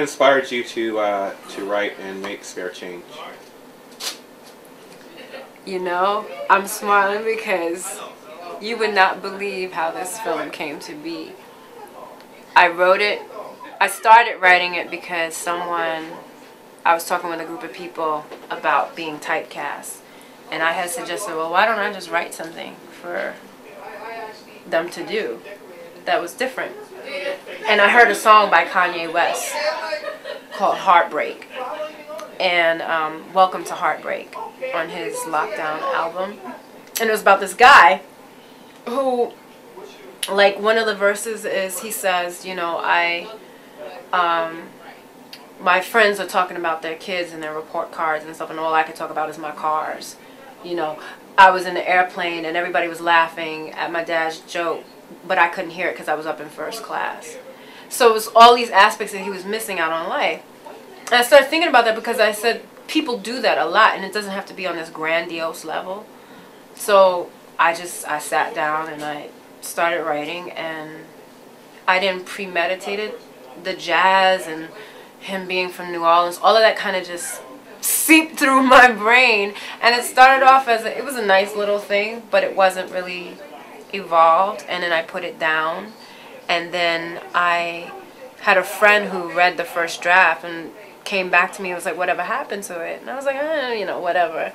inspired you to write and make Spare Change? You know, I'm smiling because you would not believe how this film came to be. I wrote it, I started writing it because I was talking with a group of people about being typecast. And I had suggested, well, why don't I just write something for them to do that was different? And I heard a song by Kanye West called Heartbreak. And Welcome to Heartbreak on his Lockdown album. And it was about this guy who, like, one of the verses is, he says, you know, my friends are talking about their kids and their report cards and stuff, and all I could talk about is my cars. You know, I was in the airplane and everybody was laughing at my dad's joke, but I couldn't hear it because I was up in first class. So it was all these aspects that he was missing out on life. And I started thinking about that because I said people do that a lot, and it doesn't have to be on this grandiose level. So I sat down and I started writing, and I didn't premeditate it. The jazz and him being from New Orleans, all of that kind of just seeped through my brain, and it started off as it was a nice little thing, but it wasn't really evolved. And then I put it down, and then I had a friend who read the first draft and came back to me and was like, whatever happened to it? And I was like, you know, whatever.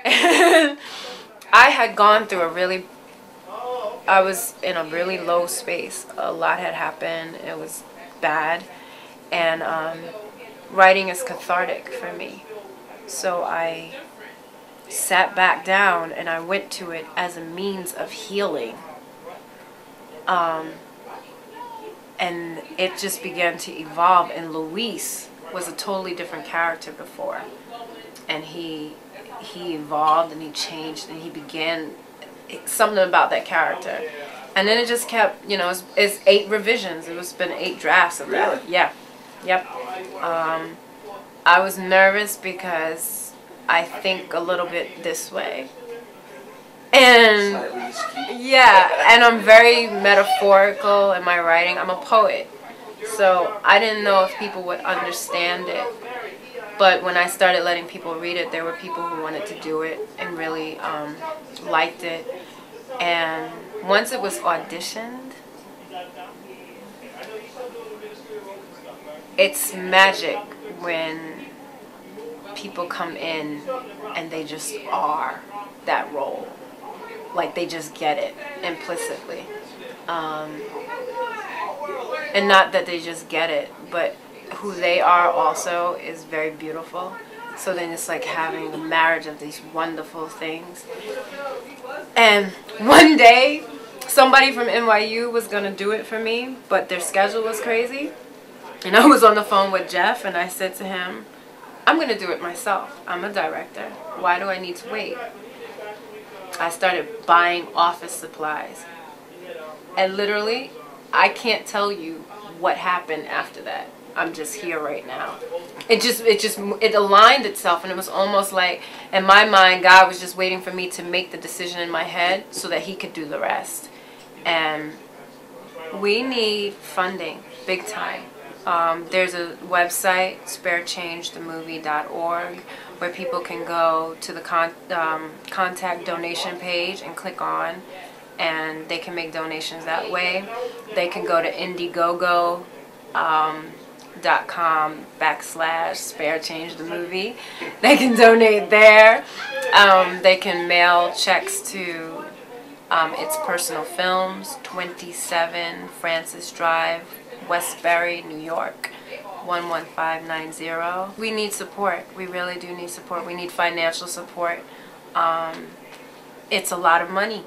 And I had gone through I was in a really low space. A lot had happened. It was bad. And writing is cathartic for me. So I sat back down and I went to it as a means of healing. And it just began to evolve. And Luis was a totally different character before. And he evolved and he changed and he began something about that character. And then it just kept, you know, it's 8 revisions. It's been 8 drafts of that. Really? Yeah. Yep. I was nervous because I think a little bit this way. And yeah, and I'm very metaphorical in my writing. I'm a poet. So I didn't know if people would understand it. But when I started letting people read it, there were people who wanted to do it and really liked it. And once it was auditioned, it's magic when people come in and they just are that role. Like they just get it implicitly. And not that they just get it, but who they are also is very beautiful. So then it's like having a marriage of these wonderful things. And one day, somebody from NYU was going to do it for me, but their schedule was crazy. And I was on the phone with Jeff, and I said to him, I'm going to do it myself. I'm a director. Why do I need to wait? I started buying office supplies. And literally, I can't tell you what happened after that. I'm just here right now. It aligned itself, and it was almost like, in my mind, God was just waiting for me to make the decision in my head so that he could do the rest. And we need funding, big time. There's a website, sparechangethemovie.org, where people can go to the contact donation page and click on, and they can make donations that way. They can go to Indiegogo.com/sparechangethemovie. They can donate there. They can mail checks to It's Personal Films, 27 Francis Drive, Westbury, New York, 11590. We need support. We really do need support. We need financial support. It's a lot of money.